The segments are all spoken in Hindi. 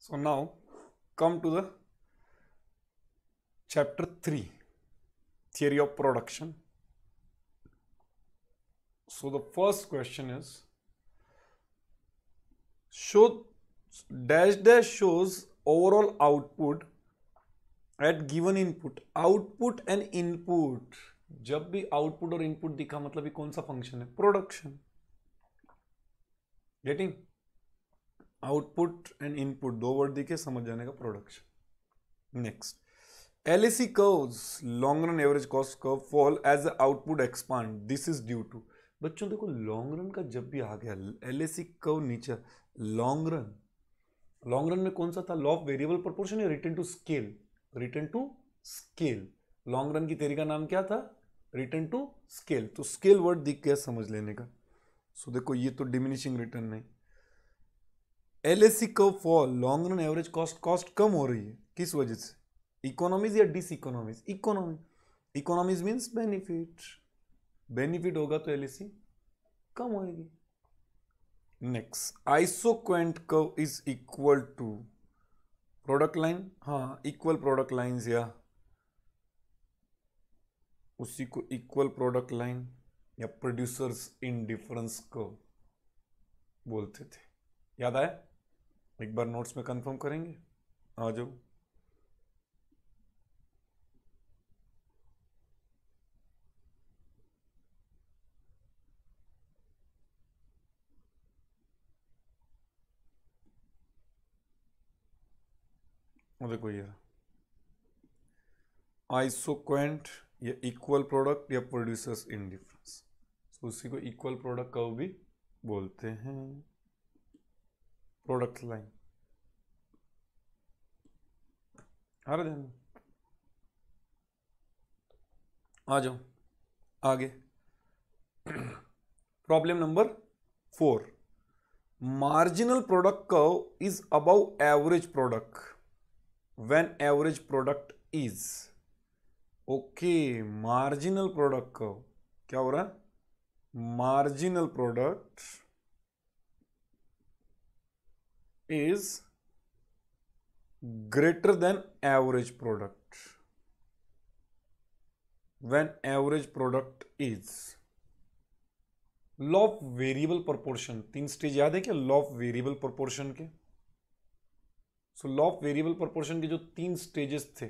So now come to the chapter 3, theory of production. So the first question is, show dash dash shows overall output at given input. Output and input, जब भी आउटपुट और इनपुट दिखा मतलब ये कौन सा फंक्शन है? Production. Getting? Output and input दो वर्ड दिखे, समझ जाने का production. Next, LAC curves, long run average cost curve, fall as the output expand. This is due to. बच्चों देखो, लॉन्ग रन का जब भी आ गया LAC कर्व नीचे, लॉन्ग रन में कौन सा था? लॉ ऑफ वेरिएबल प्रोपोर्शन या return to scale? Return to scale. Long run की थ्योरी का नाम क्या था? Return to scale. तो स्केल वर्ड दिख गया समझ लेने का. सो देखो, ये तो डिमिनिशिंग रिटर्न नहीं. LAC curve fall, long run average cost कम हो रही है. किस वजह से? इकोनॉमीज या diseconomies? Economy. Economies means benefit. Benefit होगा तो LAC कम होगी. Next, isoquant curve is equal to product line. हाँ, इक्वल प्रोडक्ट लाइंस या उसी को इक्वल प्रोडक्ट लाइन या प्रोड्यूसर्स इन डिफरेंस कर्व बोलते थे. याद आया? एक बार नोट्स में कंफर्म करेंगे. आ जाओ. देखो ये आइसोक्वेंट या इक्वल प्रोडक्ट या प्रोड्यूसर्स इन डिफरेंस. तो उसी को इक्वल प्रोडक्ट कर्व भी बोलते हैं. प्रोडक्ट लाइन आ रहा ध्यान. आ जाओ आगे. Problem number 4. Marginal product curve is above average product when average product is. Okay, marginal product curve क्या हो रहा है? Marginal product is greater then average product when average product is. Law of variable proportion, 3 stage याद है क्या लॉ ऑफ वेरिएबल प्रोपोर्शन के? So law of variable proportion के जो 3 स्टेजेस थे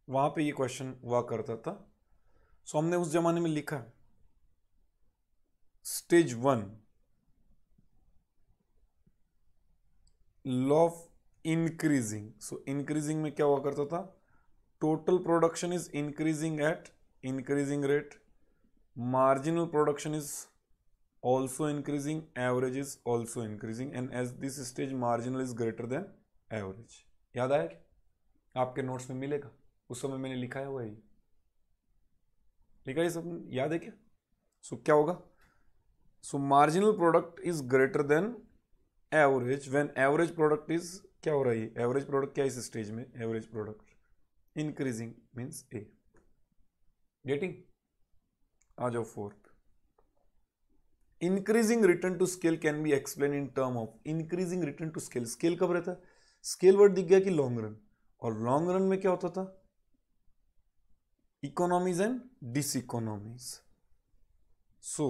वहां पे ये क्वेश्चन हुआ करता था. सो हमने उस जमाने में लिखा stage 1 law of increasing. So increasing में क्या हुआ करता था? Total production is increasing at increasing rate, marginal production is also increasing, average is also increasing, and as this stage marginal is greater than average. याद आया क्या? आपके नोट्स में मिलेगा, उस समय मैंने लिखा है वही लिखा है. सब याद है क्या? सो क्या होगा? सो marginal product is greater then average when average product is क्या हो रही है? एवरेज प्रोडक्ट क्या इस स्टेज में? Average product increasing means a. Getting? आ जाओ. 4th, increasing return to scale can be explain in term of. Increasing return to scale, scale कब रहता है? स्केल वर्ड दिख गया कि लॉन्ग रन, और लॉन्ग रन में क्या होता था? Economies and diseconomies. So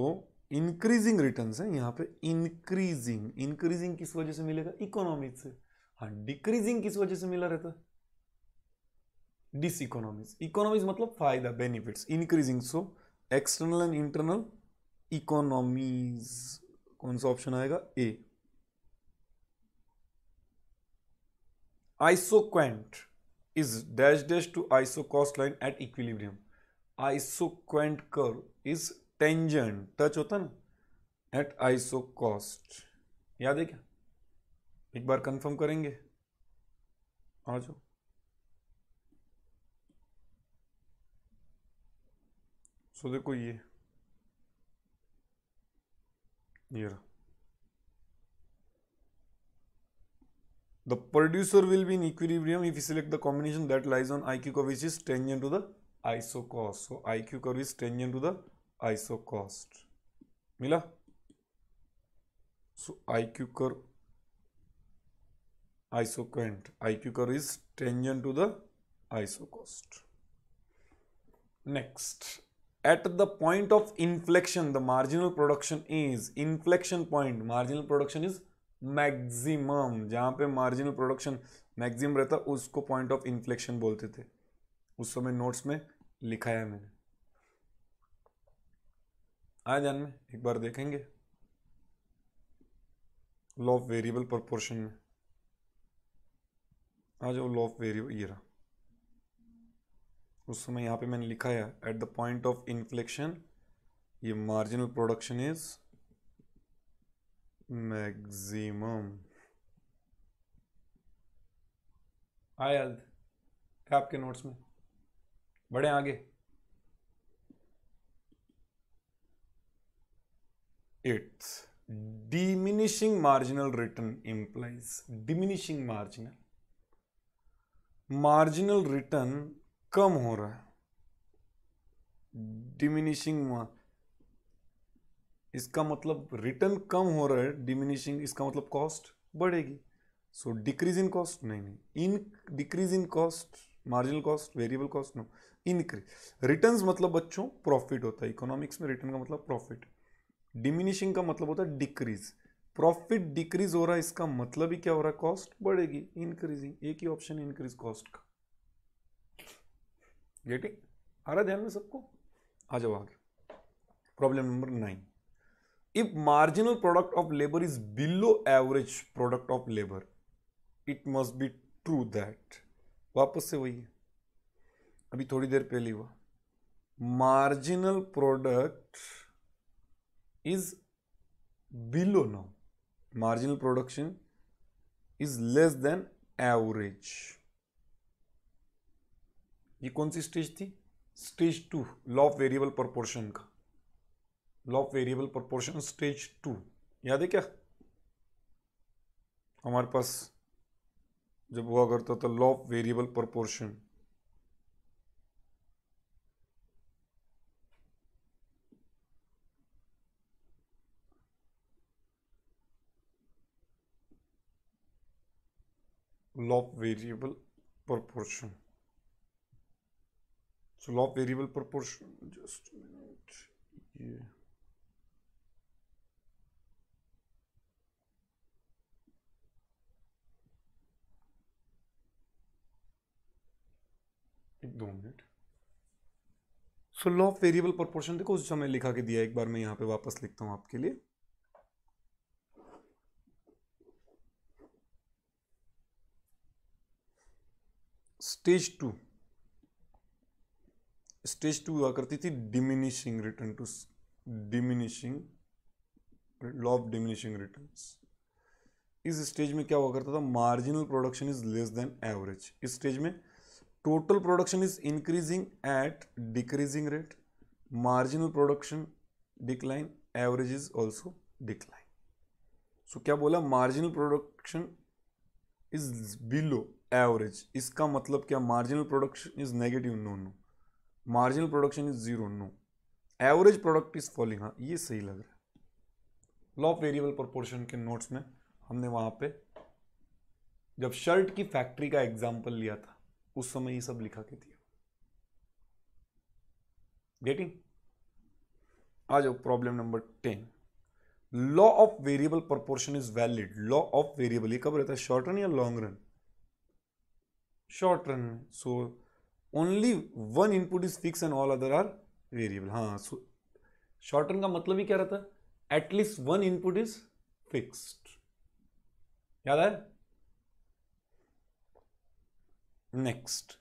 increasing returns है यहां पे. इंक्रीजिंग, इंक्रीजिंग किस वजह से मिलेगा? इकोनॉमीज से. हाँ, डिक्रीजिंग किस वजह से मिला रहता है? Dish economies. इकोनॉमीज मतलब फायदा, benefits. Increasing, so external and internal economies. कौन सा ऑप्शन आएगा? A. Isoquant is dash dash to isocost line at equilibrium. Isoquant curve is tangent, touch होता ना, एट आइसोकॉस्ट. याद है क्या? एक बार कंफर्म करेंगे. आ जाओ. सो देखो ये रहा. The producer will be in equilibrium if you select the combination that lies on IQ curve which is tangent to the isocost. So IQ curve is tangent to the isocost. मिला? So IQ curve isocant. IQ curve is tangent to the iso cost. Next, at the point of inflection, the marginal production is inflection point. Marginal production is maximum. जहां पे मार्जिनल प्रोडक्शन मैक्सिमम रहता उसको पॉइंट ऑफ इन्फ्लेक्शन बोलते थे. उस समय नोट्स में लिखा है मैंने. आया ध्यान में? एक बार देखेंगे लॉ ऑफ वेरिएबल प्रोपोर्शन में. आ जाओ लॉ ऑफ वेरिएबल. ये रहा. उस समय यहां पे मैंने लिखा है at the point of inflection ये मार्जिनल प्रोडक्शन इज मैक्सिमम. आया क्या आपके नोट्स में? बढ़े आगे. 8th, diminishing marginal return implies diminishing marginal return कम हो रहा है. डिमिनिशिंग इसका मतलब रिटर्न कम हो रहा है. डिमिनिशिंग इसका मतलब कॉस्ट बढ़ेगी. सो डिक्रीज इन कॉस्ट नहीं in decrease in cost marginal cost variable cost no increase. Returns मतलब बच्चों प्रॉफिट होता है. इकोनॉमिक्स में रिटर्न का मतलब प्रॉफिट. डिमिनिशिंग का मतलब होता है डिक्रीज. प्रॉफिट डिक्रीज हो रहा है इसका मतलब ही क्या हो रहा है? कॉस्ट बढ़ेगी. इंक्रीजिंग. एक ही ऑप्शन इंक्रीज कॉस्ट का. गेटिंग? आ रहा ध्यान में सबको? आ जाओ आगे. Problem number 9. If marginal product of labour is below average product of labour it must be true that. वापस से वही है अभी थोड़ी देर पहले हुआ. Marginal product is below. Now marginal production is less than average. ये कौन सी स्टेज थी? Stage 2. Law of variable proportion का. Law of variable proportion stage 2 याद है क्या? हमारे पास जब हुआ करता था law of variable proportion. Law of variable proportion. So law of variable proportion, just a minute. Yeah. एक 2 minute. So law of variable proportion देखो उस समय लिखा के दिया. एक बार मैं यहां पे वापस लिखता हूं आपके लिए. स्टेज 2. स्टेज 2 हुआ करती थी diminishing return to diminishing law of diminishing returns. इस स्टेज में क्या हुआ करता था? Marginal production is less than average. इस स्टेज में total production is increasing at decreasing rate. Marginal production decline. Average is also decline. So क्या बोला? Marginal production is below average. इसका मतलब क्या? Marginal production is negative. No no. Marginal production is 0. No. Average product is falling. हाँ ये सही लग रहा है. लॉ ऑफ वेरिएबल प्रोपोर्शन के नोट्स में हमने वहां पे जब शर्ट की फैक्ट्री का एग्जांपल लिया था उस समय ये सब लिखा के दिया. गेटिंग? आ जाओ problem number 10. Law of variable proportion is valid. Law of variable ये कब रहता है? शॉर्ट रन या लॉन्ग रन? शॉर्ट रन में. So only one input is fix and all other are variable. हाँ शॉर्ट रन का मतलब ही क्या रहता है? At least one input is fixed. याद है? Next,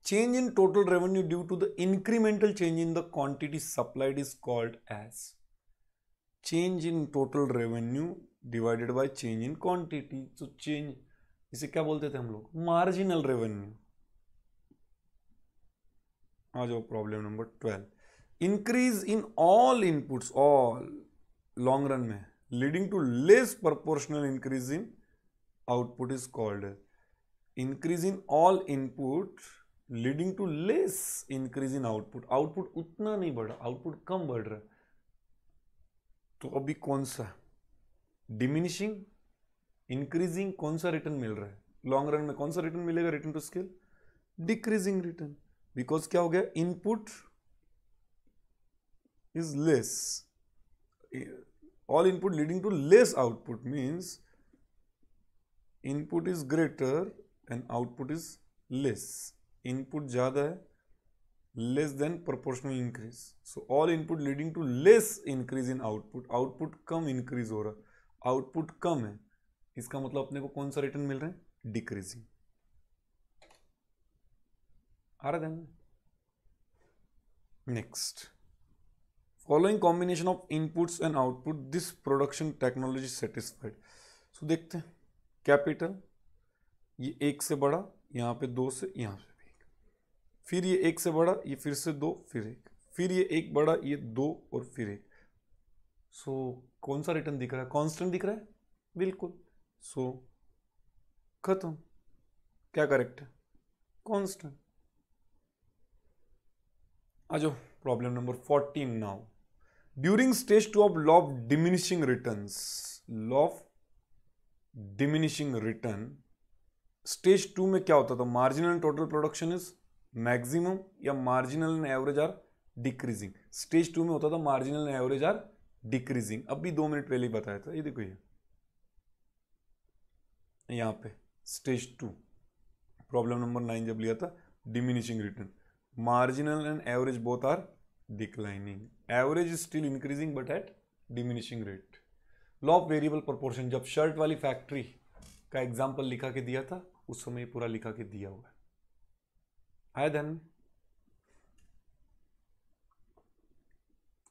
change in total revenue due to the incremental change in the quantity supplied is called as. Change in total revenue divided by change in quantity. तो चेंज इसे क्या बोलते थे हम लोग? Marginal revenue. आ जाओ problem number 12. Increase in all inputs. All long run में leading to less proportional increase in output is called. Increase in all input leading to less increase in output. Output उतना नहीं बढ़ा, आउटपुट कम बढ़ रहा है. तो अभी कौन सा? डिमिनिशिंग, इंक्रीजिंग, कौन सा रिटर्न मिल रहा है? लॉन्ग रन में कौन सा रिटर्न मिलेगा? Return to scale decreasing return, because क्या हो गया? Input is less, all input leading to less output means input is greater and output is less. Input ज़्यादा है, less than proportional increase. So all input leading to less increase in output. Output come increase हो रहा, output कम है, इसका मतलब अपने को कौन सा रिटर्न मिल रहा है? डिक्रीजिंग। आ रहा ध्यान में? Next, following combination of inputs and output, this production technology is satisfied. So देखते हैं, कैपिटल ये एक से बड़ा, यहाँ पे दो से, यहाँ पे भी एक, फिर ये एक से बड़ा, ये फिर से दो, फिर एक, फिर ये एक बड़ा, ये दो और फिर एक। सो कौन सा रिटर्न दिख रहा है? कांस्टेंट दिख रहा है, बिल्कुल। सो खत्म, क्या करेक्ट है? कांस्टेंट। आ जाओ problem number 14 now. During stage 2 of law of diminishing returns, law of diminishing return, stage 2 में क्या होता था? Marginal and total production is maximum या marginal and average are decreasing. Stage 2 में होता था marginal and average are decreasing. अब भी 2 मिनट पहले ही बताया था, ये देखो ये यहां पे स्टेज 2 प्रॉब्लम नंबर 9 जब लिया था, diminishing return, marginal and average both are declining, average is still increasing but at diminishing rate. law of variable proportion, जब शर्ट वाली फैक्ट्री का एग्जांपल लिखा के दिया था उस समय पूरा लिखा के दिया हुआ है। आया ध्यान में?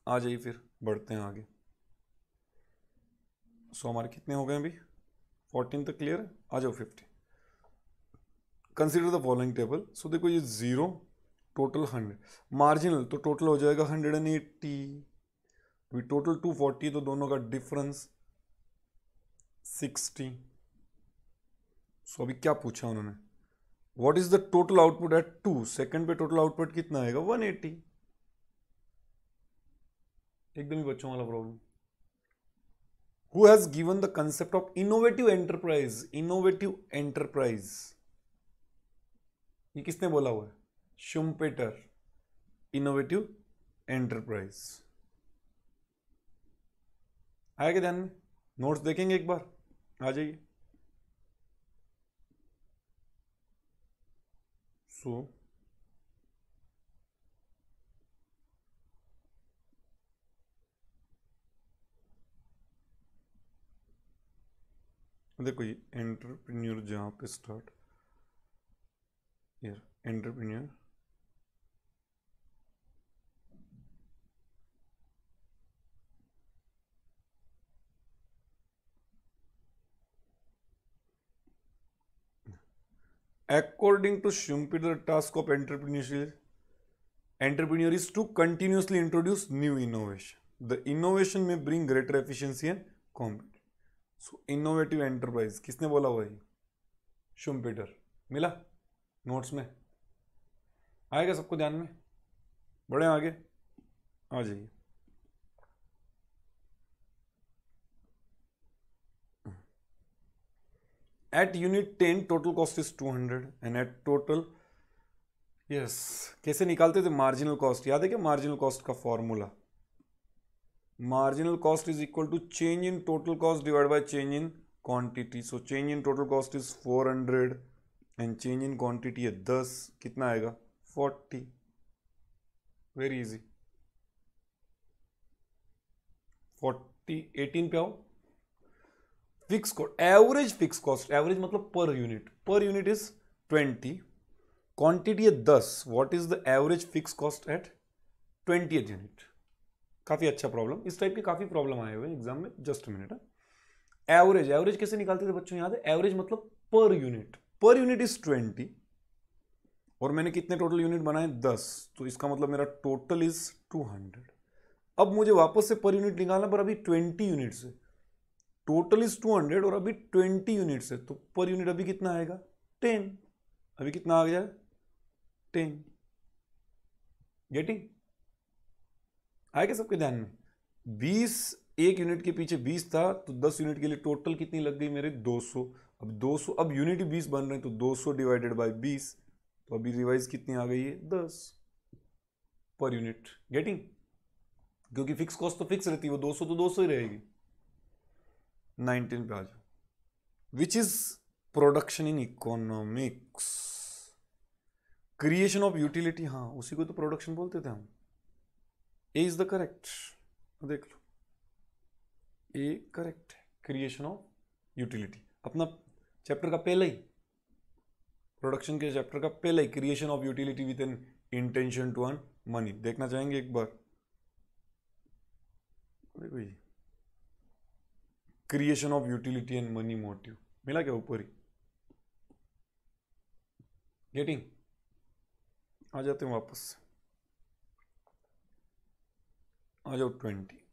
आ जाइए फिर बढ़ते हैं आगे। सो हमारे कितने हो गए अभी? 14 तक क्लियर है? आ जाओ 50। Consider the following table. So देखो ये 0, टोटल 100, मार्जिनल तो टोटल हो जाएगा 180, अभी टोटल 240, तो दोनों का डिफरेंस 60। सो अभी क्या पूछा उन्होंने? What is the total output at 2 second पे? टोटल आउटपुट कितना आएगा? 180। एकदम ही बच्चों वाला problem. Who has given the concept of innovative enterprise? Innovative enterprise ये किसने बोला हुआ है? शुम्पेटर, इनोवेटिव एंटरप्राइज। आएगा ध्यान में? नोट्स देखेंगे एक बार, आ जाइए। सो देखो ये एंटरप्रेन्योर जहां पे स्टार्ट, यार entrepreneur, according to Schumpeter, the task of entrepreneur is to continuously introduce new innovation. The innovation may bring greater efficiency and competition. So innovative enterprise किसने बोला हुआ है? Schumpeter। मिला नोट्स में? आएगा सबको ध्यान में? बढ़े आगे, आ जाइए। At unit 10 total cost is 200 and at total, yes, कैसे निकालते थे मार्जिनल कॉस्ट? याद है क्या मार्जिनल कॉस्ट का formula? Marginal cost is equal to change in total cost divide by change in quantity. So change in total cost is 400 and change in quantity है 10, कितना आएगा? 40। Very easy. 40 18 पे आओ। Fix cost, average fix cost, average मतलब पर यूनिट इज 20, क्वांटिटी है 10, what is the average fix cost at 20th unit? काफी अच्छा प्रॉब्लम, इस टाइप के काफी प्रॉब्लम आए हुए एग्जाम में। Just minute. एवरेज कैसे निकालते थे बच्चों? याद है? एवरेज मतलब पर यूनिट इज 20 और मैंने कितने टोटल यूनिट बनाए? 10, तो इसका मतलब मेरा टोटल इज 200। अब मुझे वापस से पर यूनिट निकालना, पर अभी 20 यूनिट से, टोटल इज 200 और अभी 20 यूनिट से, तो पर यूनिट अभी कितना आएगा? 10। अभी कितना आ गया? 10। गेटिंग? आएगा सबके ध्यान में? 20 एक यूनिट के पीछे 20 था, तो 10 यूनिट के लिए टोटल कितनी लग गई मेरे? 200। अब 200, अब यूनिट 20 बन रहे हैं तो 200 डिवाइडेड बाय 20, तो अभी रिवाइज कितनी आ गई है 10 पर यूनिट। गेटिंग? क्योंकि फिक्स कॉस्ट तो फिक्स रहती है, वो 200 तो 200 ही रहेगी। 19 पे आ जाओ। Which is production in economics? Creation of utility, हाँ उसी को तो प्रोडक्शन बोलते थे हम। ए इज द करेक्ट, देख लो ए करेक्ट है, क्रिएशन ऑफ यूटिलिटी। अपना चैप्टर का पहला ही, प्रोडक्शन के चैप्टर का पहला ही, creation of utility with an intention to earn money. देखना चाहेंगे एक बार? देखो ये creation of utility and money motive मिला क्या ऊपर ही? गेटिंग? आ जाते हैं वापस से, आ जाओ 20।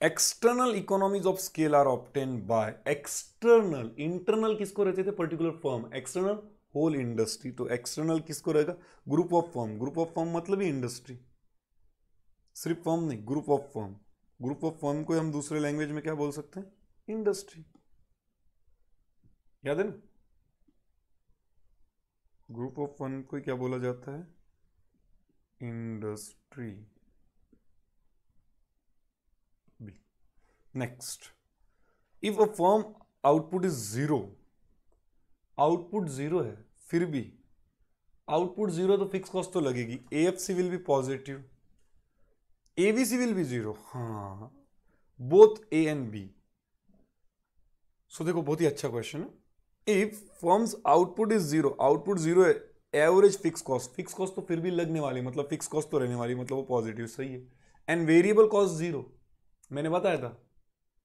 External economies of scale are obtain by external. Internal किसको रहते थे? Particular firm. External whole industry. तो एक्सटर्नल किसको रहेगा? Group of firm. Group of firm मतलब ही इंडस्ट्री, सिर्फ फर्म नहीं, group of firm. Group of firm को हम दूसरे लैंग्वेज में क्या बोल सकते हैं? इंडस्ट्री। याद है ना? ग्रुप ऑफ फर्म को क्या बोला जाता है? Industry. Next, if a firm output is zero, output zero है फिर भी, आउटपुट जीरो तो फिक्स कॉस्ट तो लगेगी। AFC will be positive, ABC will be zero. हाँ, both A and B. So देखो बहुत ही अच्छा क्वेश्चन है। If firms output is zero, output zero है, average fix cost, fix cost तो फिर भी लगने वाली, मतलब फिक्स कॉस्ट तो रहने वाली, मतलब वो पॉजिटिव, सही है। एंड वेरिएबल कॉस्ट जीरो, मैंने बताया था,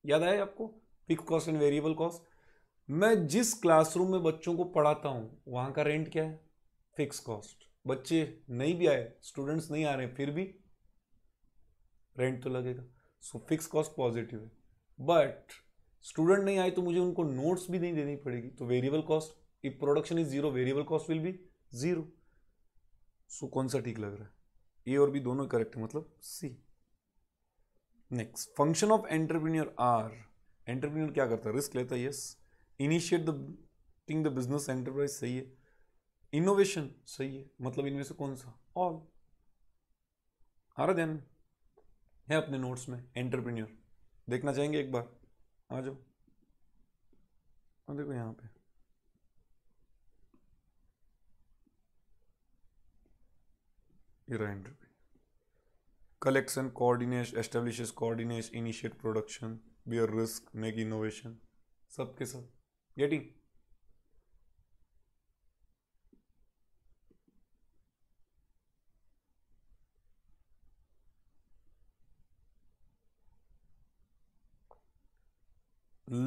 याद आया आपको? Fix cost and variable cost. मैं जिस क्लासरूम में बच्चों को पढ़ाता हूं वहां का रेंट क्या है? Fix cost. बच्चे नहीं भी आए, स्टूडेंट्स नहीं आ रहे, फिर भी रेंट तो लगेगा। सो फिक्स कॉस्ट पॉजिटिव है। बट स्टूडेंट नहीं आए तो मुझे उनको नोट्स भी नहीं देनी पड़ेगी, तो variable cost, if production is zero variable cost will be zero. So कौन सा ठीक लग रहा है? ए और बी दोनों करेक्ट है, मतलब C. Next, function of entrepreneur are. Entrepreneur क्या करता है? रिस्क लेता है, yes. Initiate the business enterprise, सही है। इनोवेशन, सही है। मतलब इनमें से कौन सा? ऑल। आ रहा ध्यान में? है अपने नोट्स में एंटरप्रेन्योर, देखना चाहेंगे एक बार? आ जाओ। देखो यहाँ पे entrepreneur, collection, coordination, establishes coordination, initiate production, bear risk, make innovation, सब के सब। getting?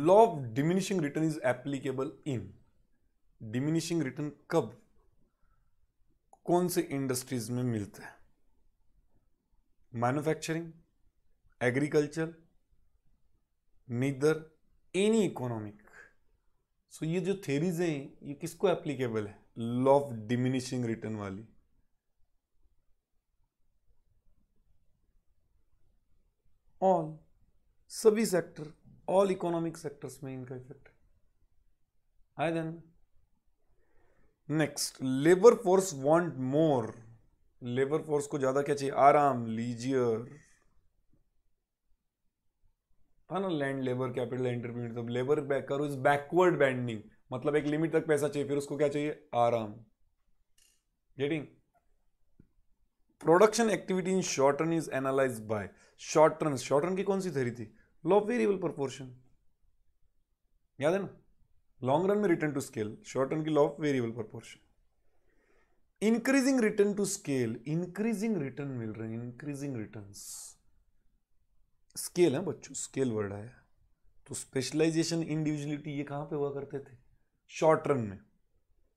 law of diminishing return is applicable in, diminishing return कब, कौन से इंडस्ट्रीज में मिलता है? Manufacturing, agriculture, neither, any economic. So ये जो थेरीज हैं ये किसको एप्लीकेबल है? लॉ ऑफ डिमिनिशिंग रिटर्न वाली। ऑल, सभी सेक्टर, ऑल इकोनॉमिक सेक्टर्स में इनका इफेक्ट है। Then next, labour force want more. Labour force को ज्यादा क्या चाहिए? आराम, लीजियर, था ना? Land labour capital entrepreneur. तब labour curve is backward bending, मतलब एक लिमिट तक पैसा चाहिए, फिर उसको क्या चाहिए? आराम। Getting? Production activity in short run is analyse by short run. Short run की कौन सी थ्योरी थी? लॉ ऑफ वेरिएबल प्रोपोर्शन, याद है ना? लॉन्ग रन में return to scale, short run की law of variable proportion. Increasing return to scale, increasing return मिल रहे हैं, इंक्रीजिंग रिटर्न्स। स्केल है बच्चों, स्केल वर्ड आया। तो स्पेशलाइजेशन, इंडिविजुअलिटी, ये कहां पे हुआ करते थे? शॉर्ट रन में।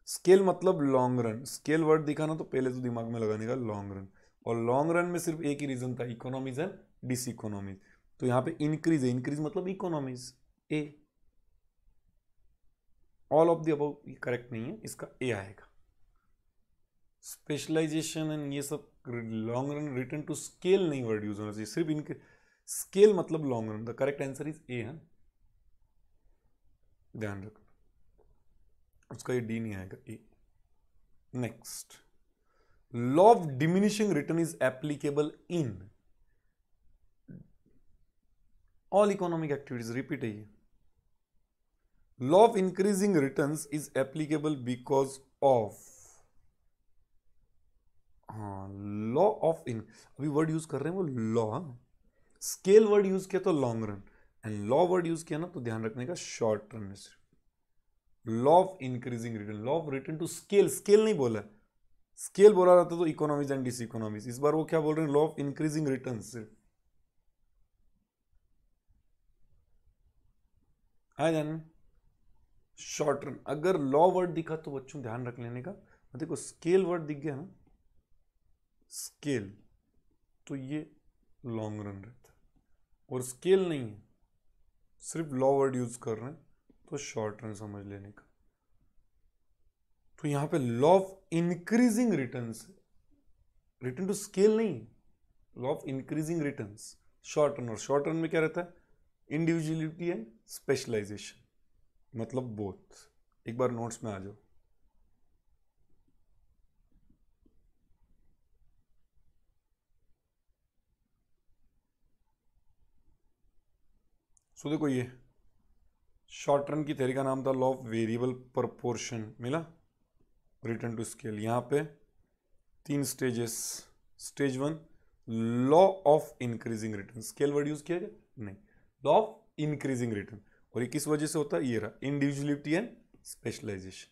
स्केल मतलब लॉन्ग रन। स्केल वर्ड दिखाना तो पहले तो दिमाग में लगाने का लॉन्ग रन, और लॉन्ग रन में सिर्फ एक ही रीजन था, इकोनॉमीज एंड डिस इकोनॉमीज। तो यहां पे इंक्रीज है, इंक्रीज मतलब economies, A. All of the above correct नहीं है, इसका ए आएगा। स्पेशलाइजेशन एंड ये सब long run, return to scale नहीं वर्ड यूज होना चाहिए, सिर्फ इनके स्केल मतलब long run. The correct answer is A है। ध्यान रखना, उसका ये डी नहीं आएगा, A. Next, law of diminishing return is applicable in all economic activities. Repeat है ये, law of increasing returns is applicable because of, हाँ, लॉ ऑफ इन, अभी वर्ड यूज कर रहे हैं वो लॉ, स्केल वर्ड यूज किया तो long run, and law word use किया ना तो ध्यान रखने का शॉर्ट रन में सिर्फ। Law of increasing return, law of return to scale, scale नहीं बोला, स्केल बोला रहता तो इकोनॉमीज एंड डिस इकोनॉमीज, इस बार वो क्या बोल रहे हैं, लॉ ऑफ इंक्रीजिंग रिटर्न सिर्फ। है जान, शॉर्ट रन, अगर लॉ वर्ड दिखा तो बच्चों ध्यान रख लेने का, देखो स्केल वर्ड दिख गया ना, स्केल, तो ये लॉन्ग रन रहता है, और स्केल नहीं है, सिर्फ लॉ वर्ड यूज कर रहे हैं तो शॉर्ट रन समझ लेने का। तो यहां पे law of increasing returns, return to scale नहीं, law of increasing returns, short run, और शॉर्ट रन में क्या रहता है, इंडिविजुअलिटी एंड स्पेशलाइजेशन, मतलब बोथ। एक बार नोट्स में आ जाओ। सो देखो ये शॉर्ट रन की थ्योरी का नाम था लॉ ऑफ वेरिएबल प्रपोर्शन, मिला, रिटर्न टू स्केल। यहां पे 3 stages, stage 1 law of increasing return, scale word use किया गया नहीं, लॉ ऑफ इंक्रीजिंग रिटर्न, और ये किस वजह से होता है, ये रहा, individuality and specialisation,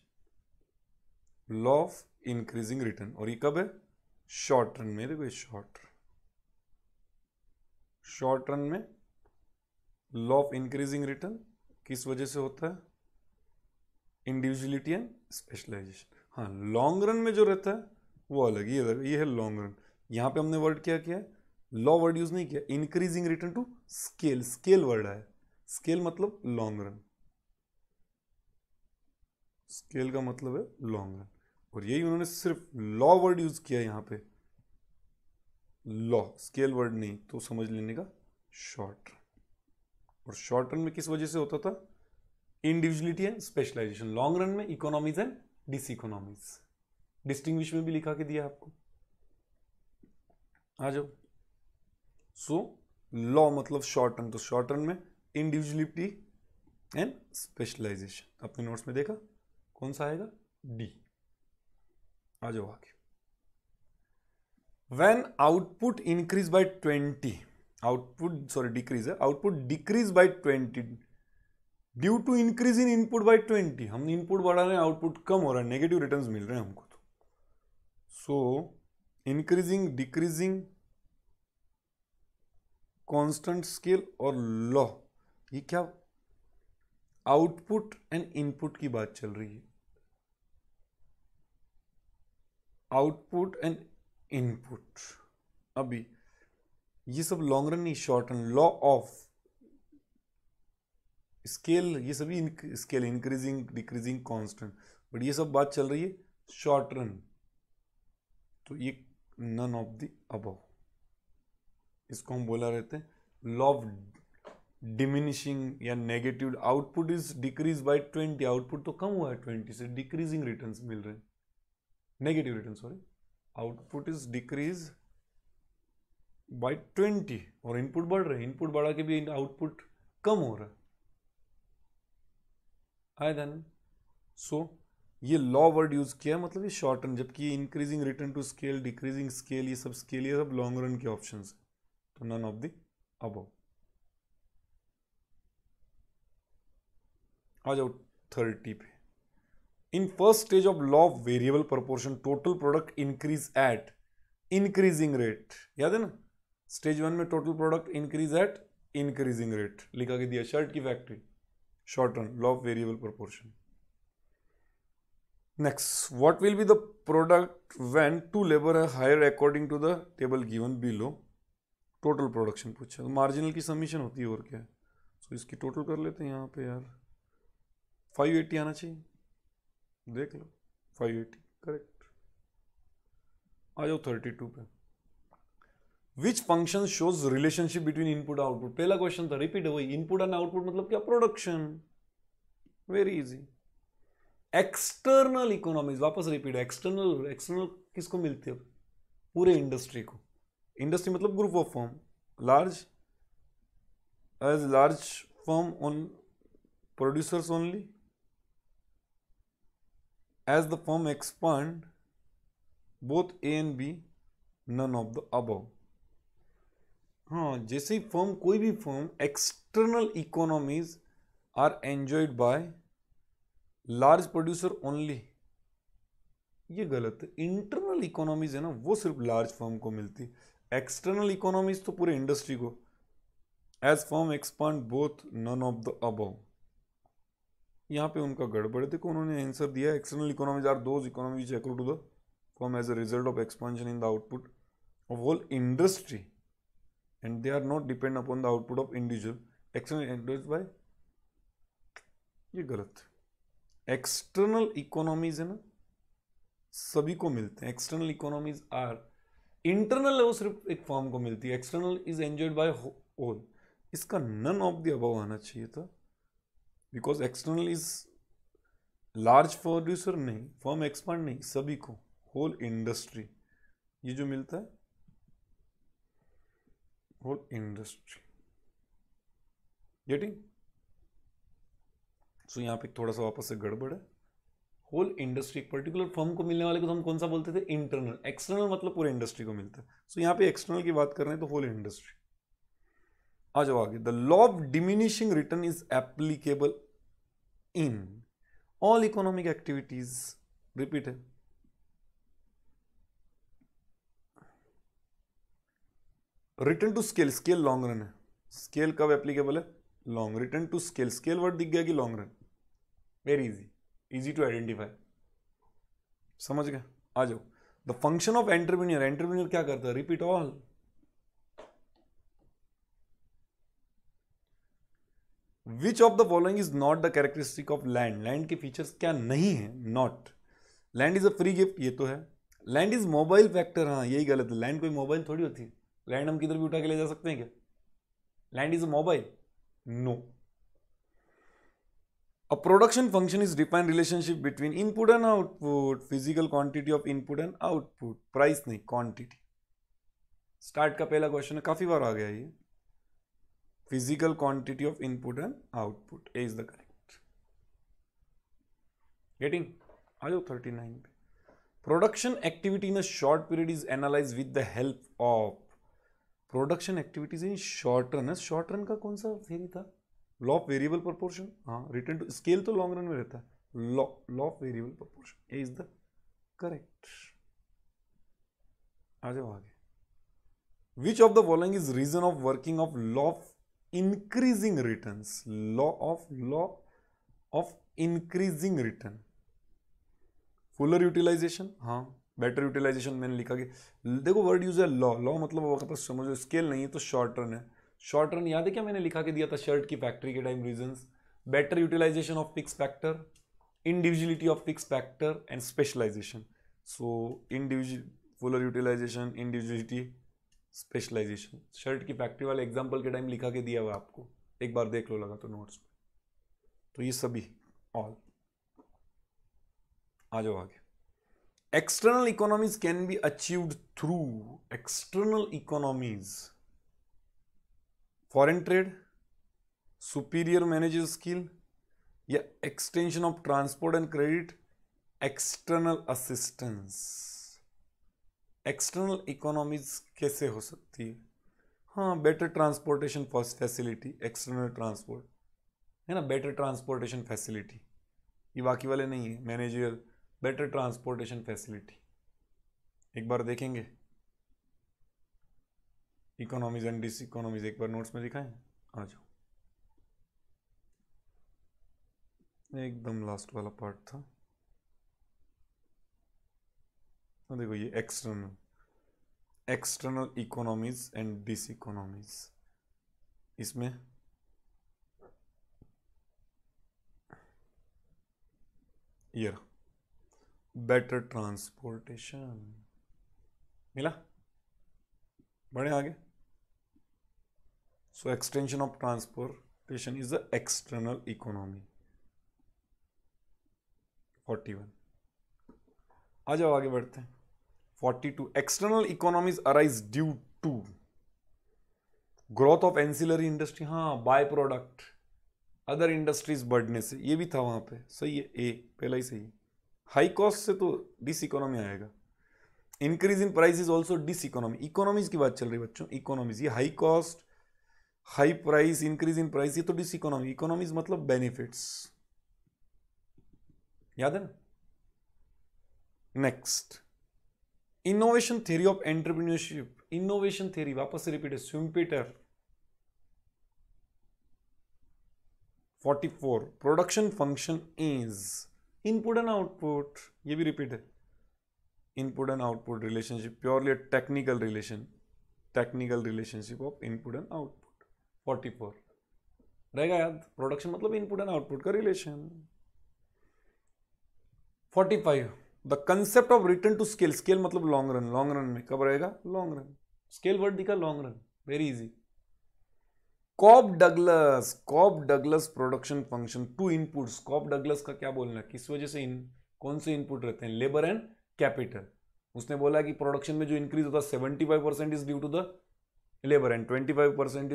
law of increasing return. और ये कब है, शॉर्ट रन में, देखो ये शॉर्ट रन में लॉ ऑफ इंक्रीजिंग रिटर्न किस वजह से होता है, इंडिविजुअलिटी एंड स्पेशलाइजेशन। हाँ, लॉन्ग रन में जो रहता है वो अलग, ये है लॉन्ग रन। यहां पे हमने वर्ड क्या किया है, लॉ वर्ड यूज नहीं किया, increasing return to scale, scale word है, स्केल मतलब लॉन्ग रन, स्केल का मतलब है लॉन्ग रन, और यही उन्होंने सिर्फ लॉ वर्ड यूज किया यहां पे, लॉ, स्केल वर्ड नहीं, तो समझ लेने का शॉर्ट रन। और शॉर्ट रन में किस वजह से होता था, individuality and specialisation, long run में economies and diseconomies, distinguish में भी लिखा के दिया आपको, आ जाओ। सो लॉ मतलब शॉर्ट रन, तो शॉर्ट रन में इंडिविजुअलिटी एंड स्पेशलाइजेशन, अपने नोट्स में देखा कौन सा आएगा, डी। आ जाओ आगे, when output increase by 20, output sorry decrease है, output decrease by 20 due to increase in input by 20, हम इनपुट बढ़ा रहे हैं, आउटपुट कम हो रहा है, नेगेटिव रिटर्न्स मिल रहे हैं हमको, तो सो इंक्रीजिंग, डिक्रीजिंग, कांस्टेंट स्केल और लॉ, ये क्या, आउटपुट एंड इनपुट की बात चल रही है, आउटपुट एंड इनपुट। अभी ये सब लॉन्ग रन नहीं, short run, law of scale, ये सभी scale, increasing, decreasing, constant, but ये सब बात चल रही है शॉर्ट रन, तो ये नन ऑफ द अबव, इसको हम बोला रहते हैं लॉ ऑफ डिमिनिशिंग या negative, output is decrease by 20, output तो कम हुआ है 20 से, डिक्रीजिंग रिटर्न्स मिल रहे हैं, negative return sorry, output is decrease by 20 और इनपुट बढ़ रहे हैं, इनपुट बढ़ा के भी आउटपुट कम हो रहा है, आए देन। सो ये लॉ वर्ड यूज किया, मतलब ये शॉर्ट रन, जबकि increasing return to scale, decreasing scale, ये सब लॉन्ग रन के ऑप्शंस है, तो नन ऑफ द अबव। आ जाओ 30 पे, in first stage of law of variable proportion total product increase at increasing rate, याद है ना, स्टेज 1 में total product increase at increasing rate, लिखा के दिया, शर्ट की factory, short run, law of variable proportion. Next, what will be the product when two labour है hire according to the table given below, total production पूछा, तो मार्जिनल की समीशन होती है और क्या है, सो इसकी टोटल कर लेते हैं यहाँ पे यार, 580 आना चाहिए, देख लो 580 करेक्ट। आ जाओ 32 पे, which function shows relationship between input output, पहला क्वेश्चन था, रिपीट है वही, इनपुट एंड आउटपुट मतलब क्या, production, very easy. External economies, वापस रिपीट, एक्सटर्नल एक्सटर्नल किसको मिलती है? पूरे इंडस्ट्री को। इंडस्ट्री मतलब group of firm, large as large firm on producers only, as the firm expand both A and B, none of the above. हाँ, जैसे ही फर्म, कोई भी firm, external economies are enjoyed by large producer only, ये गलत है। इंटरनल इकोनॉमीज है ना, वो सिर्फ लार्ज फर्म को मिलती, एक्सटर्नल इकोनॉमीज तो पूरे इंडस्ट्री को। As firm expand both, none of the above. यहाँ पे उनका गड़बड़, देखो उन्होंने आंसर दिया external economies are those economies accrue to the firm as a result of expansion in the output of whole industry and they are not depend upon the output of individual external endorsed by, ये गलत है। एक्सटर्नल इकोनॉमीज है ना, सभी को मिलते हैं। एक्सटर्नल इकोनॉमीज आर, इंटरनल है वो सिर्फ एक फर्म को मिलती है, external is enjoyed by whole. इसका नन ऑफ द अबव आना चाहिए था, because external is large producer नहीं, फर्म एक्सपांड नहीं, सभी को, होल इंडस्ट्री, ये जो मिलता है होल इंडस्ट्री। गेटिंग? सो यहाँ पे थोड़ा सा वापस से गड़बड़ है। होल इंडस्ट्री, एक पर्टिकुलर फर्म को मिलने वाले को तो हम कौन सा बोलते थे? इंटरनल। एक्सटर्नल मतलब पूरे इंडस्ट्री को मिलता है। सो यहाँ पे एक्सटर्नल की बात कर रहे हैं तो होल इंडस्ट्री। आ जाओ आगे। The law of diminishing return is applicable in all economic activities. Repeat है। Return to scale, scale long run है, स्केल कब एप्लीकेबल है? Long. Return to scale, scale word दिख गया कि long run? Very easy, easy to identify, समझ गए? आ जाओ। The function of entrepreneur, entrepreneur क्या करता है? Repeat all. Which of the following is not the characteristic of land, land के फीचर्स क्या नहीं है? Not. Land is a free gift, ये तो है। लैंड इज मोबाइल फैक्टर, हाँ यही गलत है। लैंड कोई मोबाइल थोड़ी होती है, लैंड हम किधर भी उठा के ले जा सकते हैं क्या? Land is a mobile? No. A production function is defined relationship between input and output, physical quantity of input and output, price नहीं quantity। स्टार्ट का पहला क्वेश्चन है, काफी बार आ गया ये। Physical quantity of input and output, A is the correct. Getting? आ जाओ 39 पे। Production activity in a short period is analyse with the help of, production activities in short run है। शॉर्ट रन का कौन सा थ्योरी था? Law of variable proportion. हाँ, रिटर्न टू स्केल तो लॉन्ग रन में रहता है। Law of variable proportion, A is the correct. आ जाओ आगे। Which of the following is reason of working of law of increasing returns? Law of increasing return, fuller utilisation. हाँ, बेटर यूटिलाइजेशन मैंने लिखा कि, देखो वर्ड यूज है लॉ, लॉ मतलब वापस समझो, स्केल नहीं है तो शॉर्ट रन है। शॉर्ट रन याद है क्या मैंने लिखा के दिया था शर्ट की फैक्ट्री के time? Reasons, better utilisation of fix factor, individuality of fix factor and specialisation. So individual, fuller utilisation, individuality, specialisation. Shirt की फैक्ट्री वाले एग्जाम्पल के टाइम लिखा के दिया हुआ आपको, एक बार देख लो लगा तो नोट्स में। तो ये सभी ऑल। आ जाओ आगे। External economies can be achieved through, external economies, foreign trade, superior manager skill, या extension of transport and credit, external assistance. External economies कैसे हो सकती है? हाँ, better transportation facility, external transport है ना, बेटर ट्रांसपोर्टेशन फैसिलिटी, ये बाकी वाले नहीं है। मैनेजर, बेटर ट्रांसपोर्टेशन फैसिलिटी, एक बार देखेंगे। इकोनॉमीज एंड डिस इकोनॉमीज एक बार नोट्स में दिखाएं। आ जाओ, एकदम लास्ट वाला पार्ट था। देखो ये external economies and diseconomies, इसमें ये बेटर ट्रांसपोर्टेशन मिला, बढ़े आगे। सो extension of transportation is the external economy. 41। आ जाओ आगे बढ़ते हैं। 42 external economies arise due to growth of ancillary industry, हाँ बाय प्रोडक्ट अदर इंडस्ट्रीज बढ़ने से, ये भी था वहां पे, सही है, ए पहला ही सही है। हाई कॉस्ट से तो डिस इकोनॉमी आएगा। Increase in price is also diseconomy, economies की बात चल रही है बच्चों, इकोनॉमीज, ये high cost high price increase in price, ये तो डिस इकोनॉमी, इकोनॉमीज मतलब बेनिफिट्स, याद है ना। Next innovation theory of entrepreneurship, innovation theory वापस से रिपीट है, Schumpeter. 44 production function is input and output, ये भी रिपीट है, input and output relationship, purely technical relation, technical relationship of input and output. 44 रहेगा याद, प्रोडक्शन मतलब इनपुट एंड आउटपुट का relation. 45 the concept of return to scale, scale मतलब लॉन्ग रन, लॉन्ग रन में कब रहेगा, लॉन्ग रन, स्केल वर्ड दिखा, long run, very easy. Cobb Douglas production function, two inputs, Cobb Douglas का क्या बोलना है, किस वजह से कौन से इनपुट रहते हैं, लेबर एंड कैपिटल। उसने बोला कि प्रोडक्शन में जो इंक्रीज होता है 75% is due to the labour and 25%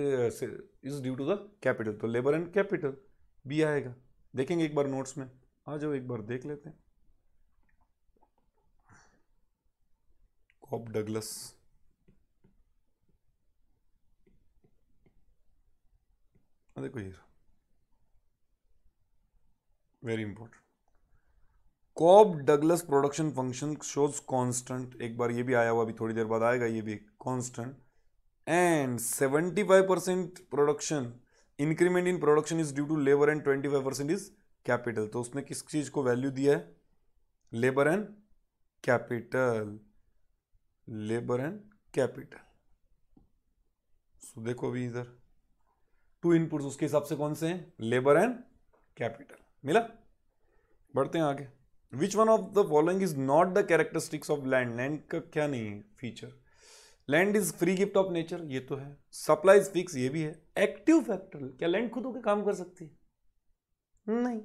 is due to the capital, तो लेबर एंड कैपिटल भी आएगा, देखेंगे एक बार नोट्स में, आ जाओ एक बार देख लेते हैं। कॉब डगलस, देखो ये very important, Cobb Douglas production function shows constant, एक बार ये भी आया हुआ, अभी थोड़ी देर बाद आएगा ये भी constant, and 75% production increment in production is due to labour and 25% is capital, तो उसने किस चीज को वैल्यू दिया है, labour and capital, labour and capital. So देखो अभी इधर टू इनपुट्स, उसके हिसाब से कौन से हैं, लेबर एंड कैपिटल, मिला। बढ़ते हैं आगे, विच one of the following is not the characteristics of land, land का क्या नहीं है feature, land is free gift of nature, ये तो है, सप्लाई इज फिक्स, ये भी है, एक्टिव फैक्टर, क्या लैंड खुद होकर काम कर सकती है, नहीं,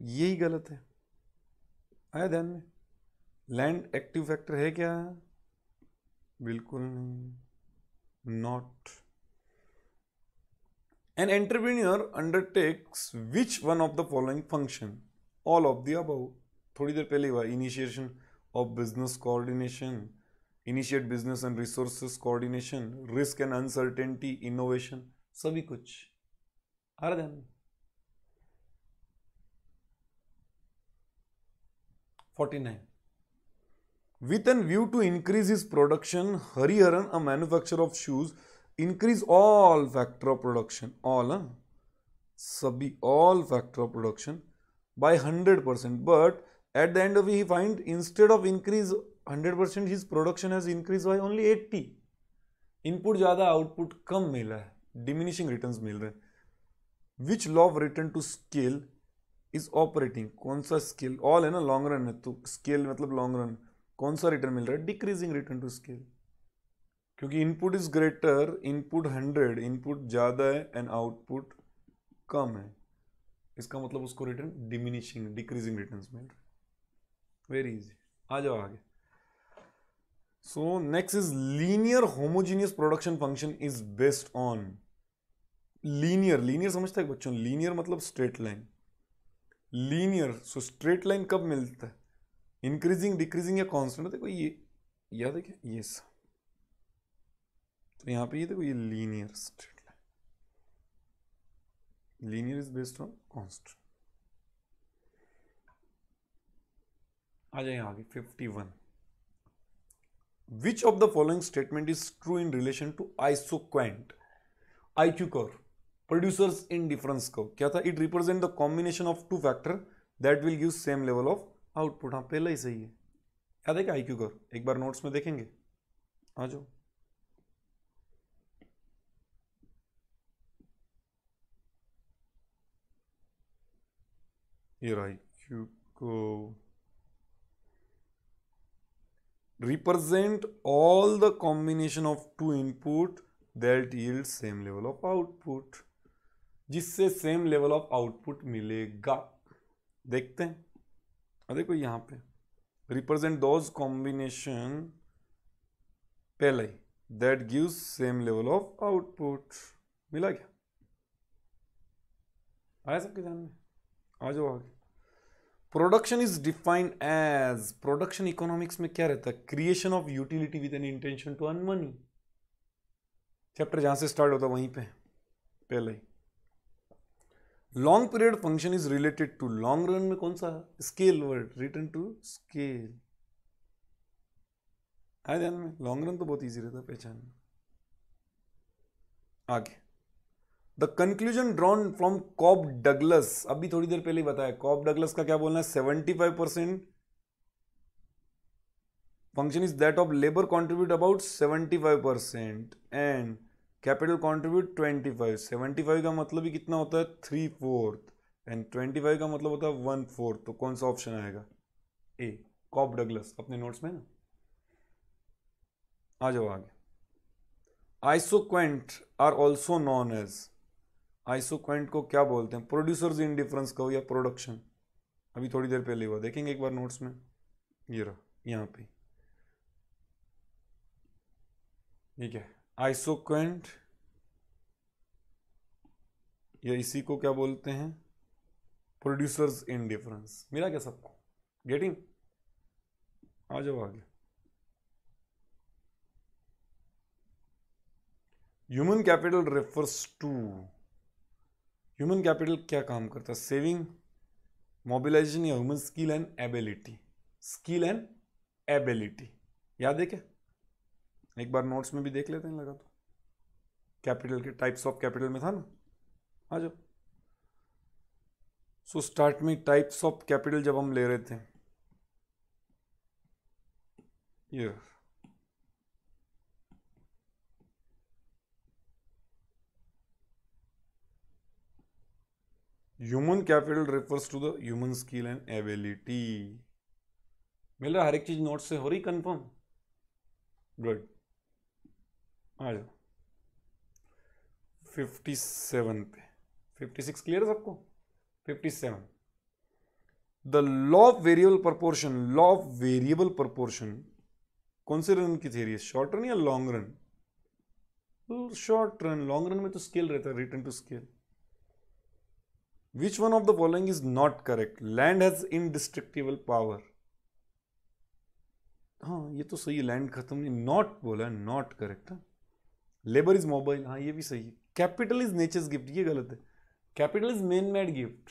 यही गलत है, आया ध्यान में, लैंड एक्टिव फैक्टर है क्या, बिल्कुल नहीं, not. An entrepreneur undertakes which one of the following function? All of the above. थोड़ी देर पहले हुआ, initiation of business coordination, initiate business and resources coordination, risk and uncertainty, innovation, सभी कुछ आ रहा है। 49 with a view to increase his production, Hariharan, a manufacturer of shoes, increase all factor of production, all सभी, all factor of production by 100%, but at the end of it he find instead of increase 100% his production has increased by only 80, input ज्यादा आउटपुट कम मिला है, डिमिनिशिंग रिटर्न्स मिल रहे हैं। Which law of return to scale is operating, कौन सा स्केल, ऑल है ना, लॉन्ग रन है तो स्केल मतलब लॉन्ग रन, कौन सा रिटर्न मिल रहा है, डिक्रीजिंग रिटर्न टू स्केल, क्योंकि input is greater, input 100, input ज्यादा है एंड आउटपुट कम है, इसका मतलब उसको रिटर्न डिमिनिशिंग डिक्रीजिंग रिटर्न्स मिल रहे हैं, वेरी इजी। आ जाओ आगे। So next is linear homogeneous production function is based on, linear, linear समझता है बच्चों, लीनियर मतलब straight line, linear, so straight line कब मिलता है, इंक्रीजिंग डिक्रीजिंग या कांस्टेंट, देखो ये याद है क्या, ये सब, तो यहां पे ये देखो ये linear straight line, linear is based on constant. आ जाए आगे 51 which of the following statement is true in relation to isoquant, IQ curve, producers indifference curve, क्या था, it represent the combination of two factor that will give same level of output, हाँ पहला ही सही है, याद है क्या आईक्यू कर्व, एक बार नोट्स में देखेंगे, आ जाओ। Here IQ को represent all the combination of two input that yield same level of output, जिससे सेम लेवल ऑफ आउटपुट मिलेगा, देखते हैं देखो यहाँ पे रिप्रेजेंट दोज कॉम्बिनेशन पहले that gives same level of output. मिला क्या? आया सबके ध्यान में? आ जाओ आगे। Production is defined as, production economics में क्या रहता है? Creation of utility with an intention to earn money. Chapter जहां से स्टार्ट होता है वहीं पे पहले ही। Long period function is related to, long run में कौन सा? Scale word, return to scale. आया ध्यान में? लॉन्ग रन तो बहुत इजी रहता है पहचान। आगे the conclusion drawn from Cobb Douglas, अभी थोड़ी देर पहले ही बताया कॉब डगलस का क्या बोलना है? 75% function is that of labour contribute about 75% and capital contribute 25। 75 का मतलब ही कितना होता है? 3/4 एंड 25 का मतलब होता है 1/4। तो कौन सा ऑप्शन आएगा? A, Cobb Douglas. अपने नोट्स में ना, आ जाओ आगे। Isoquant are also known as, isoquant को क्या बोलते हैं? प्रोड्यूसर्स इंडिफरेंस कहो या प्रोडक्शन। अभी थोड़ी देर पहले हुआ, देखेंगे एक बार नोट्स में। ये रहा यहाँ पे, ठीक है। आइसोक्वेंट या इसी को क्या बोलते हैं? Producers indifference. मिला क्या सबको? गेटिंग? आ जाओ आगे। Human capital refers to, human capital क्या काम करता है? सेविंग, मोबिलाइजेशन या human skill and ability? Skill and ability. याद है क्या? एक बार नोट्स में भी देख लेते हैं, लगा तो कैपिटल के टाइप्स ऑफ कैपिटल में था ना। आ जाओ। सो स्टार्ट में टाइप्स ऑफ कैपिटल जब हम ले रहे थे, ये human capital refers to the human skill and ability. मिल रहा? हर एक चीज नोट से हो रही कंफर्म? गुड। आ जाओ 57 पे। 56 क्लियर है सबको? 57 the law of variable proportion, law of variable proportion कौन से रन की थ्योरी है? शॉर्ट रन या long run? Short run. Long run में तो स्केल रहता है, return to scale. Which one of the following is not correct? Land has indestructible power. हाँ ये तो सही है, लैंड खत्म नहीं, नॉट बोला है, नॉट करेक्ट है। लेबर इज मोबाइल, हाँ ये भी सही है। कैपिटल इज नेचर्स गिफ्ट, ये गलत है। Capital is man made gift.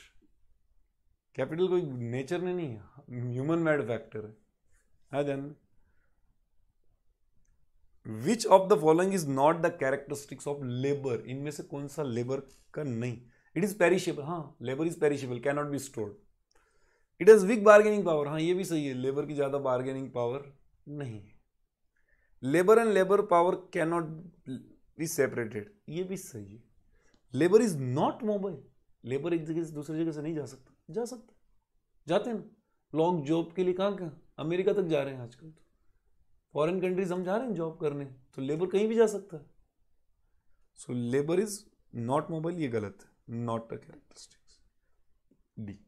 Capital कोई नेचर में नहीं है, ह्यूमन मेड फैक्टर है then. Which of the following is not the characteristics of labour? इनमें से कौन सा लेबर का नहीं? इट इज पेरिशेबल, हाँ labour is perishable, can not be stored. It is weak bargaining power, हाँ ये भी सही है, लेबर की ज्यादा बार्गेनिंग पावर नहीं है। Labour and labour power can not be separated, ये भी सही है। Labour is not mobile, labour एक जगह से दूसरी जगह से नहीं जा सकता, जा सकता, जाते हैं ना लॉन्ग जॉब के लिए। कहाँ अमेरिका तक जा रहे हैं आजकल, तो फॉरेन कंट्रीज हम जा रहे हैं जॉब करने, तो लेबर कहीं भी जा सकता है। So labour is not mobile, ये गलत है, नॉट अ कैरेक्टरिस्टिक्स। डी।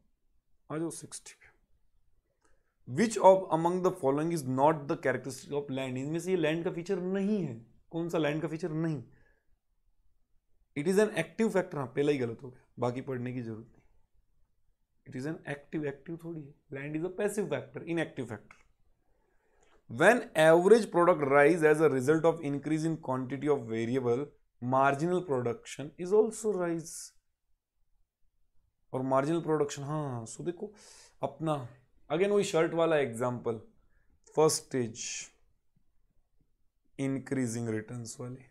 आ जाओ 60 पे। Which of among the following is not the characteristic of land? इनमें से ये लैंड का फीचर नहीं है। कौन सा लैंड का फीचर नहीं? It is an active factor, हाँ पहला ही गलत हो गया, बाकी पढ़ने की जरूरत नहीं। It is an active, active थोड़ी है, land is a passive factor, inactive factor. When average product rise as a result of increase in quantity of variable, marginal production is also rise. और marginal production, हाँ सो देखो अपना अगेन वही शर्ट वाला example, first stage increasing returns वाली,